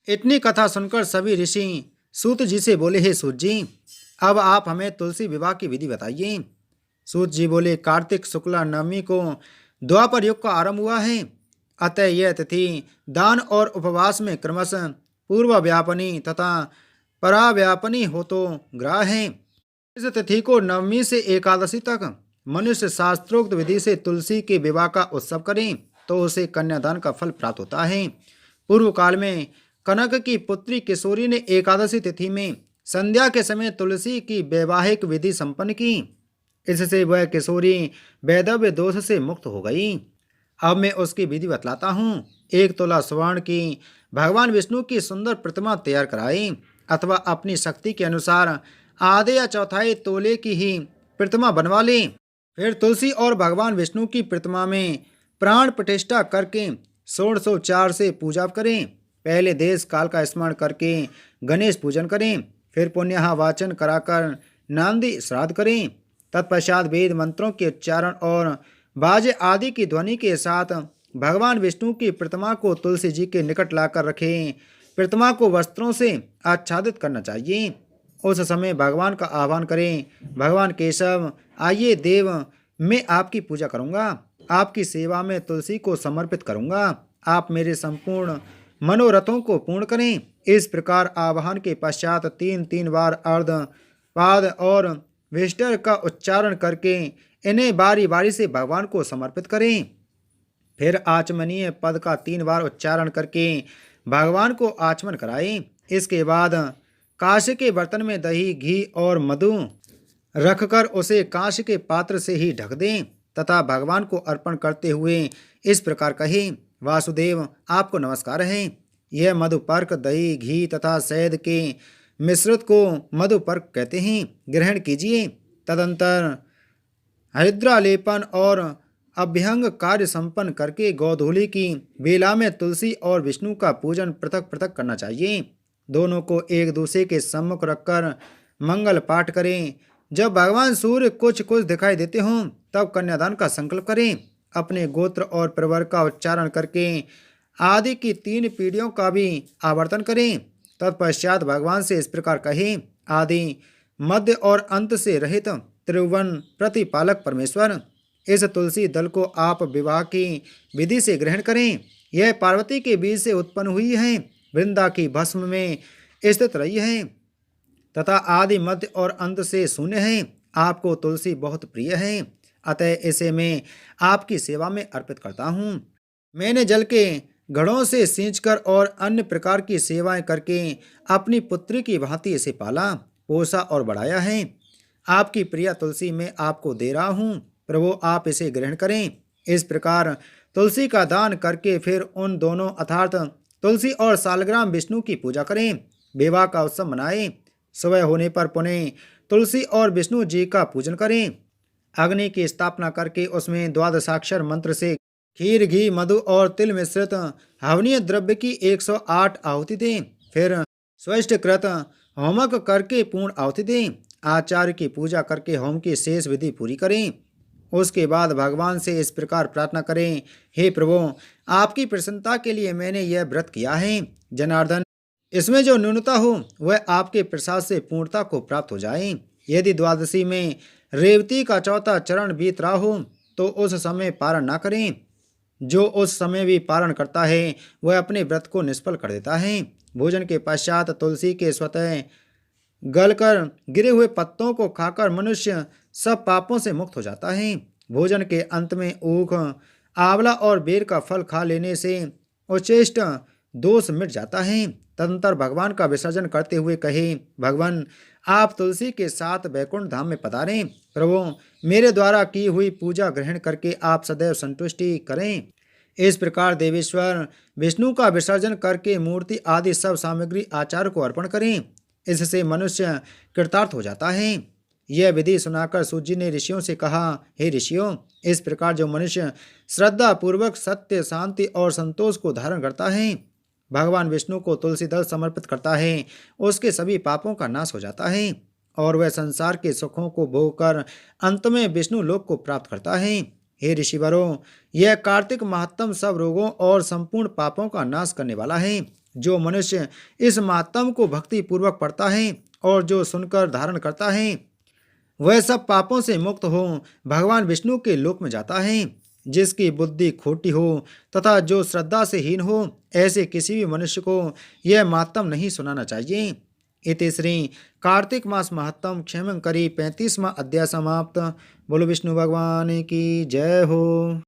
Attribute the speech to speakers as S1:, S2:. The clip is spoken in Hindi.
S1: इतनी कथा सुनकर सभी ऋषि सूत जी से बोले, हे सूत जी, अब आप हमें तुलसी विवाह की विधि बताइए। सूत जी बोले, कार्तिक शुक्ला नवमी को द्वापर युग का आरंभ हुआ है। अतः यह तिथि दान और उपवास में क्रमशः पूर्व व्यापनी तथा पराव्यापनी हो तो ग्रह है। इस तिथि को नवमी से एकादशी तक मनुष्य शास्त्रोक्त विधि से तुलसी के विवाह का उत्सव करें तो उसे कन्यादान का फल प्राप्त होता है। पूर्व काल में कनक की पुत्री किशोरी ने एकादशी तिथि में संध्या के समय तुलसी की वैवाहिक विधि संपन्न की। इससे वह किशोरी वैधव्य दोष से मुक्त हो गई। अब मैं उसकी विधि बतलाता हूँ। 1 तोला स्वर्ण की भगवान विष्णु की सुंदर प्रतिमा तैयार कराई अथवा अपनी शक्ति के अनुसार आधे या चौथाई तोले की ही प्रतिमा बनवा लें। फिर तुलसी और भगवान विष्णु की प्रतिमा में प्राण प्रतिष्ठा करके षोडशोपचार से पूजा करें। पहले देश काल का स्मरण करके गणेश पूजन करें, फिर पुण्यहा वाचन कराकर नांदी श्राद्ध करें। तत्पश्चात वेद मंत्रों के उच्चारण और बाजे आदि की ध्वनि के साथ भगवान विष्णु की प्रतिमा को तुलसी जी के निकट लाकर रखें। प्रतिमा को वस्त्रों से आच्छादित करना चाहिए। उस समय भगवान का आह्वान करें, भगवान केशव आइए देव, मैं आपकी पूजा करूंगा, आपकी सेवा में तुलसी को समर्पित करूंगा, आप मेरे संपूर्ण मनोरथों को पूर्ण करें। इस प्रकार आह्वान के पश्चात 3 बार अर्ध पाद और विष्टर का उच्चारण करके इन्हें बारी बारी से भगवान को समर्पित करें। फिर आचमनीय पद का 3 बार उच्चारण करके भगवान को आचमन कराएं। इसके बाद कांच के बर्तन में दही, घी और मधु रखकर उसे कांच के पात्र से ही ढक दें तथा भगवान को अर्पण करते हुए इस प्रकार कहें, वासुदेव आपको नमस्कार है। यह मधुपर्क दही, घी तथा शहद के मिश्रित को मधुपर्क कहते हैं, ग्रहण कीजिए। तदंतर हरिद्रालेपन और अभ्यंग कार्य संपन्न करके गोधूलि की बेला में तुलसी और विष्णु का पूजन पृथक पृथक करना चाहिए। दोनों को एक दूसरे के सम्मुख रखकर मंगल पाठ करें। जब भगवान सूर्य कुछ कुछ दिखाई देते हों तब कन्यादान का संकल्प करें। अपने गोत्र और प्रवर का उच्चारण करके आदि की 3 पीढ़ियों का भी आवर्तन करें। तत्पश्चात भगवान से इस प्रकार कहें, आदि मध्य और अंत से रहित त्रिभुवन प्रतिपालक परमेश्वर, इस तुलसी दल को आप विवाह की विधि से ग्रहण करें। यह पार्वती के बीज से उत्पन्न हुई है, वृंदा की भस्म में स्थित रही है तथा आदि मध्य और अंत से शून्य है। आपको तुलसी बहुत प्रिय है, अतः इसे मैं आपकी सेवा में अर्पित करता हूँ। मैंने जल के घड़ों से सींचकर और अन्य प्रकार की सेवाएं करके अपनी पुत्री की भांति इसे पाला, पोसा और बढ़ाया है। आपकी प्रिय तुलसी मैं आपको दे रहा हूँ, प्रभु आप इसे ग्रहण करें। इस प्रकार तुलसी का दान करके फिर उन दोनों अर्थात तुलसी और सालग्राम विष्णु की पूजा करें, विवाह का उत्सव मनाएं। सुबह होने पर पुनः तुलसी और विष्णु जी का पूजन करें। अग्नि की स्थापना करके उसमें द्वादशाक्षर मंत्र से खीर, घी, मधु और तिल मिश्रित हवनीय द्रव्य की 108 आहुति दें। फिर स्वस्थकृत होमक करके पूर्ण आहुति दें। आचार्य की पूजा करके होम की शेष विधि पूरी करें। उसके बाद भगवान से इस प्रकार प्रार्थना करें, हे प्रभु आपकी प्रसन्नता के लिए मैंने यह व्रत किया है। जनार्दन, इसमें जो न्यूनता हो वह आपके प्रसाद से पूर्णता को प्राप्त हो जाए। यदि द्वादशी में रेवती का चौथा चरण बीत रहा हो तो उस समय पारण न करें। जो उस समय भी पारण करता है वह अपने व्रत को निष्फल कर देता है। भोजन के पश्चात तुलसी के स्वतः गलकर गिरे हुए पत्तों को खाकर मनुष्य सब पापों से मुक्त हो जाता है। भोजन के अंत में ऊख, आंवला और बेर का फल खा लेने से उच्चेष्ट दोष मिट जाता है। तदंतर भगवान का विसर्जन करते हुए कहे, भगवान आप तुलसी के साथ वैकुंठ धाम में पधारें। प्रभु मेरे द्वारा की हुई पूजा ग्रहण करके आप सदैव संतुष्टि करें। इस प्रकार देवेश्वर विष्णु का विसर्जन करके मूर्ति आदि सब सामग्री आचार्य को अर्पण करें। इससे मनुष्य कृतार्थ हो जाता है। यह विधि सुनाकर सूत जी ने ऋषियों से कहा, हे ऋषियों, इस प्रकार जो मनुष्य श्रद्धा पूर्वक सत्य, शांति और संतोष को धारण करता है, भगवान विष्णु को तुलसी दल समर्पित करता है, उसके सभी पापों का नाश हो जाता है और वह संसार के सुखों को भोग कर अंत में विष्णु लोक को प्राप्त करता है। हे ऋषिवरों, यह कार्तिक महात्म सब रोगों और संपूर्ण पापों का नाश करने वाला है। जो मनुष्य इस मातम को भक्ति पूर्वक पढ़ता है और जो सुनकर धारण करता है, वह सब पापों से मुक्त हो भगवान विष्णु के लोक में जाता है। जिसकी बुद्धि खोटी हो तथा जो श्रद्धा से हीन हो, ऐसे किसी भी मनुष्य को यह मातम नहीं सुनाना चाहिए। इति श्री कार्तिक मास महत्तम क्षेमंकरी 35वां अध्याय समाप्त। बोलो विष्णु भगवान की जय हो।